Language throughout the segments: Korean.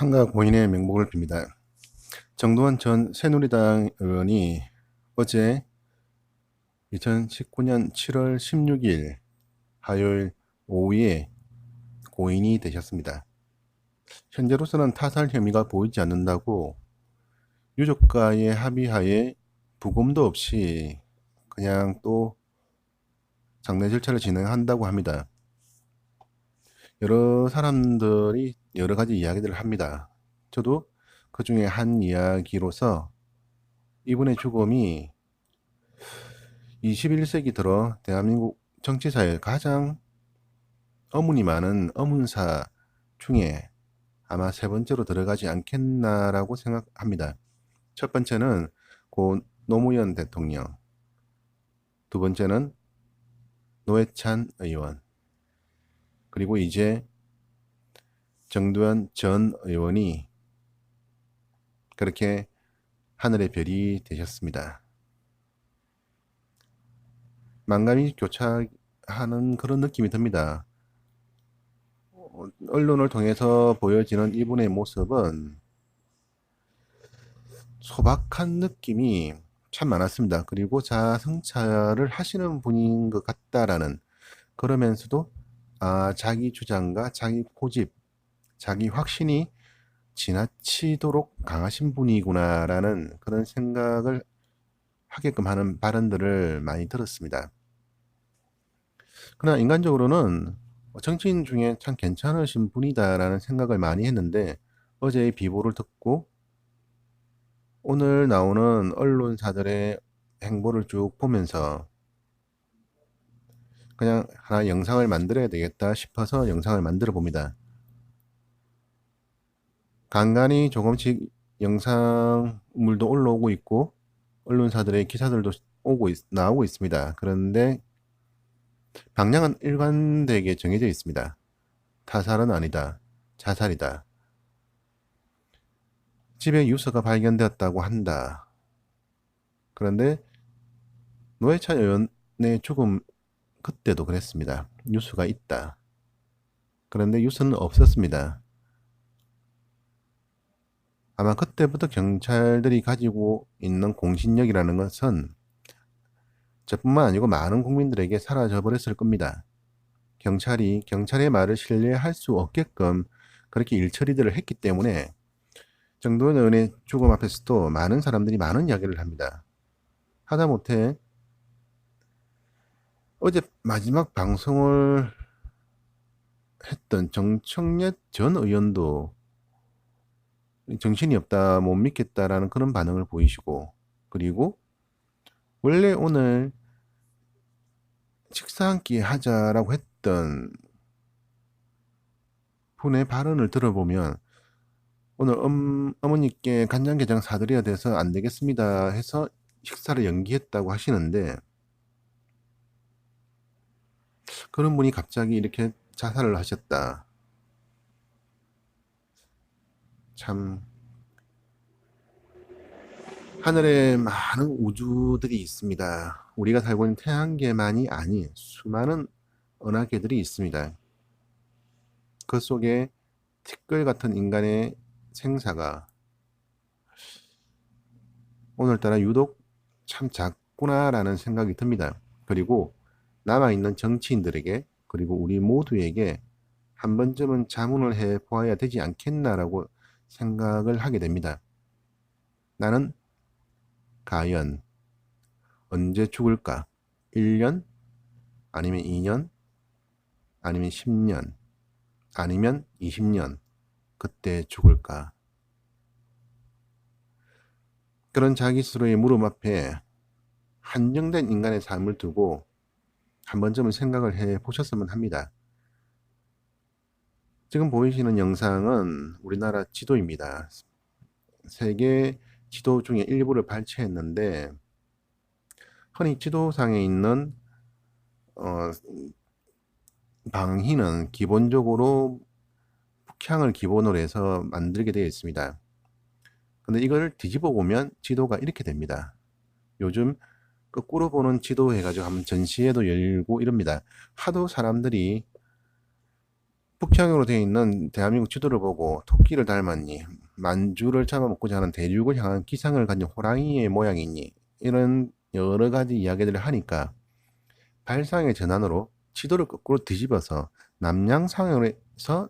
상가 고인의 명복을 빕니다. 정두원 전 새누리당 의원이 어제 2019년 7월 16일 화요일 오후에 고인이 되셨습니다. 현재로서는 타살 혐의가 보이지 않는다고 유족과의 합의하에 부검도 없이 그냥 또 장례 절차를 진행한다고 합니다. 여러 사람들이 여러 가지 이야기들을 합니다. 저도 그 중에 한 이야기로서 이분의 죽음이 21세기 들어 대한민국 정치사에 가장 어문이 많은 어문사 중에 아마 세 번째로 들어가지 않겠나라고 생각합니다. 첫 번째는 고 노무현 대통령, 두 번째는 노회찬 의원, 그리고 이제 정두원 전 의원이 그렇게 하늘의 별이 되셨습니다. 만감이 교차하는 그런 느낌이 듭니다. 언론을 통해서 보여지는 이분의 모습은 소박한 느낌이 참 많았습니다. 그리고 자아성찰을 하시는 분인 것 같다라는, 그러면서도 자기 주장과 자기 고집, 자기 확신이 지나치도록 강하신 분이구나라는 그런 생각을 하게끔 하는 발언들을 많이 들었습니다. 그러나 인간적으로는 정치인 중에 참 괜찮으신 분이다라는 생각을 많이 했는데, 어제의 비보를 듣고 오늘 나오는 언론사들의 행보를 쭉 보면서 그냥 하나 영상을 만들어야 되겠다 싶어서 영상을 만들어 봅니다. 간간히 조금씩 영상물도 올라오고 있고 언론사들의 기사들도 나오고 있습니다. 그런데 방향은 일관되게 정해져 있습니다. 타살은 아니다. 자살이다. 집에 유서가 발견되었다고 한다. 그런데 노회찬 의원의 죽음 그때도 그랬습니다. 유서가 있다. 그런데 유서는 없었습니다. 아마 그때부터 경찰들이 가지고 있는 공신력이라는 것은 저뿐만 아니고 많은 국민들에게 사라져 버렸을 겁니다. 경찰의 말을 신뢰할 수 없게끔 그렇게 일처리들을 했기 때문에 정두원 의원의 죽음 앞에서도 많은 사람들이 많은 이야기를 합니다. 하다못해 어제 마지막 방송을 했던 정청래 전 의원도 정신이 없다, 못 믿겠다라는 그런 반응을 보이시고, 그리고 원래 오늘 식사 한 끼 하자라고 했던 분의 발언을 들어보면 오늘 어머니께 간장게장 사드려야 돼서 안 되겠습니다 해서 식사를 연기했다고 하시는데, 그런 분이 갑자기 이렇게 자살을 하셨다. 참 하늘에 많은 우주들이 있습니다. 우리가 살고 있는 태양계만이 아닌 수많은 은하계들이 있습니다. 그 속에 티끌 같은 인간의 생사가 오늘따라 유독 참 작구나라는 생각이 듭니다. 그리고 남아있는 정치인들에게, 그리고 우리 모두에게 한 번쯤은 자문을 해 보아야 되지 않겠나라고 생각을 하게 됩니다. 나는 과연 언제 죽을까? 1년? 아니면 2년? 아니면 10년? 아니면 20년? 그때 죽을까? 그런 자기 스스로의 물음 앞에 한정된 인간의 삶을 두고 한 번쯤은 생각을 해 보셨으면 합니다. 지금 보이시는 영상은 우리나라 지도입니다. 세계 지도 중에 일부를 발췌했는데, 흔히 지도상에 있는 방희는 기본적으로 북향을 기본으로 해서 만들게 되어 있습니다. 근데 이걸 뒤집어 보면 지도가 이렇게 됩니다. 요즘 거꾸로 보는 지도 해가지고 한번 전시회도 열고 이럽니다. 하도 사람들이 북향으로 되어 있는 대한민국 지도를 보고 토끼를 닮았니, 만주를 잡아먹고자 하는 대륙을 향한 기상을 가진 호랑이의 모양이니, 이런 여러 가지 이야기들을 하니까 발상의 전환으로 지도를 거꾸로 뒤집어서 남양상에서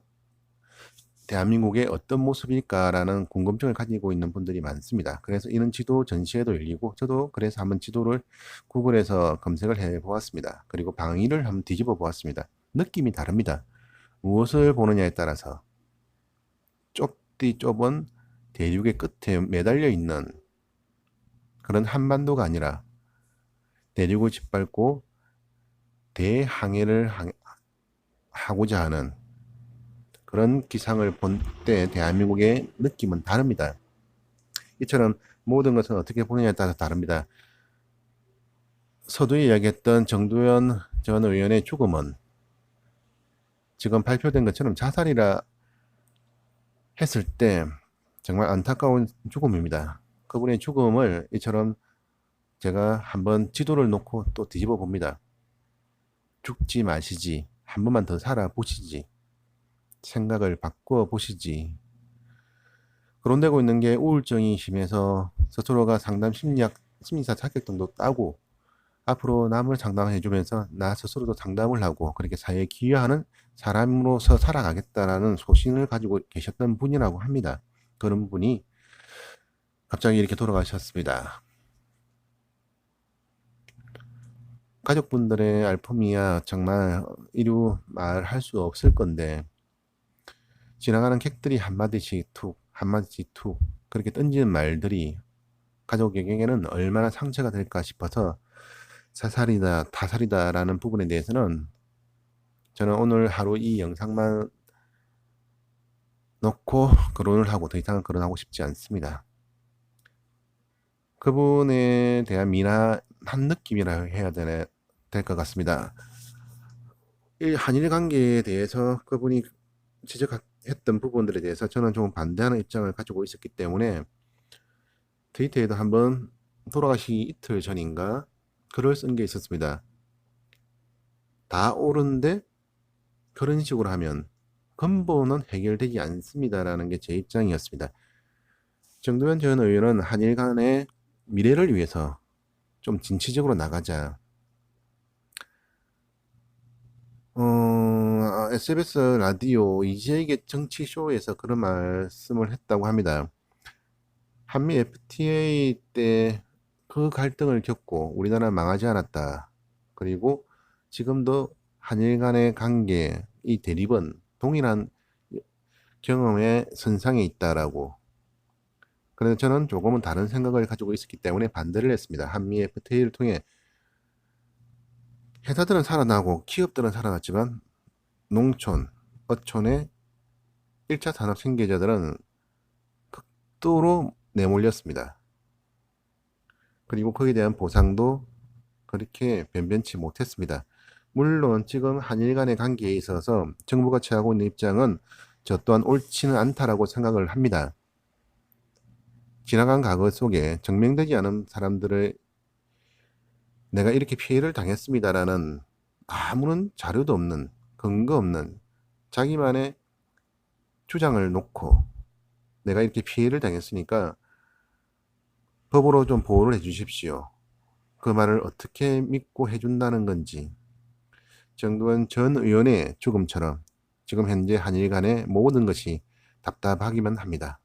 대한민국의 어떤 모습일까라는 궁금증을 가지고 있는 분들이 많습니다. 그래서 이런 지도 전시회도 열리고, 저도 그래서 한번 지도를 구글에서 검색을 해 보았습니다. 그리고 방위를 한번 뒤집어 보았습니다. 느낌이 다릅니다. 무엇을 보느냐에 따라서 좁디 좁은 대륙의 끝에 매달려 있는 그런 한반도가 아니라 대륙을 짓밟고 대항해를 하고자 하는 그런 기상을 본 때 대한민국의 느낌은 다릅니다. 이처럼 모든 것은 어떻게 보느냐에 따라서 다릅니다. 서두에 이야기했던 정두현 전 의원의 죽음은 지금 발표된 것처럼 자살이라 했을 때 정말 안타까운 죽음입니다. 그분의 죽음을 이처럼 제가 한번 지도를 놓고 또 뒤집어 봅니다. 죽지 마시지, 한 번만 더 살아보시지, 생각을 바꿔 보시지. 거론되고 있는 게 우울증이 심해서 스스로가 상담 심리사 자격증도 따고 앞으로 남을 상담해주면서 나 스스로도 상담을 하고 그렇게 사회에 기여하는 사람으로서 살아가겠다라는 소신을 가지고 계셨던 분이라고 합니다. 그런 분이 갑자기 이렇게 돌아가셨습니다. 가족분들의 알품이야 정말 이루 말할 수 없을 건데, 지나가는 객들이 한마디씩 툭 한마디씩 툭 그렇게 던지는 말들이 가족에게는 얼마나 상처가 될까 싶어서 자살이다 타살이다 라는 부분에 대해서는 저는 오늘 하루 이 영상만 놓고 거론을 하고 더 이상은 거론하고 싶지 않습니다. 그분에 대한 미안한 느낌이라 해야 될 것 같습니다. 이 한일 관계에 대해서 그분이 지적했던 부분들에 대해서 저는 좀 반대하는 입장을 가지고 있었기 때문에 트위터에도 한번 돌아가시기 이틀 전인가 글을 쓴 게 있었습니다. 다 옳은데 그런 식으로 하면 근본은 해결되지 않습니다라는 게 제 입장이었습니다. 정두현 전 의원은 한일 간의 미래를 위해서 좀 진취적으로 나가자. SBS 라디오 이재익의 정치쇼에서 그런 말씀을 했다고 합니다. 한미 FTA 때 그 갈등을 겪고 우리나라 망하지 않았다. 그리고 지금도 한일 간의 관계, 이 대립은 동일한 경험의 선상에 있다라고. 그래서 저는 조금은 다른 생각을 가지고 있었기 때문에 반대를 했습니다. 한미 FTA를 통해 회사들은 살아나고 기업들은 살아났지만 농촌, 어촌의 1차 산업 생계자들은 극도로 내몰렸습니다. 그리고 거기에 대한 보상도 그렇게 변변치 못했습니다. 물론 지금 한일 간의 관계에 있어서 정부가 취하고 있는 입장은 저 또한 옳지는 않다라고 생각을 합니다. 지나간 과거 속에 증명되지 않은 사람들을 내가 이렇게 피해를 당했습니다라는 아무런 자료도 없는, 근거 없는 자기만의 주장을 놓고 내가 이렇게 피해를 당했으니까 법으로 좀 보호를 해주십시오. 그 말을 어떻게 믿고 해준다는 건지. 정두환 전 의원의 죽음처럼 지금 현재 한일 간의 모든 것이 답답하기만 합니다.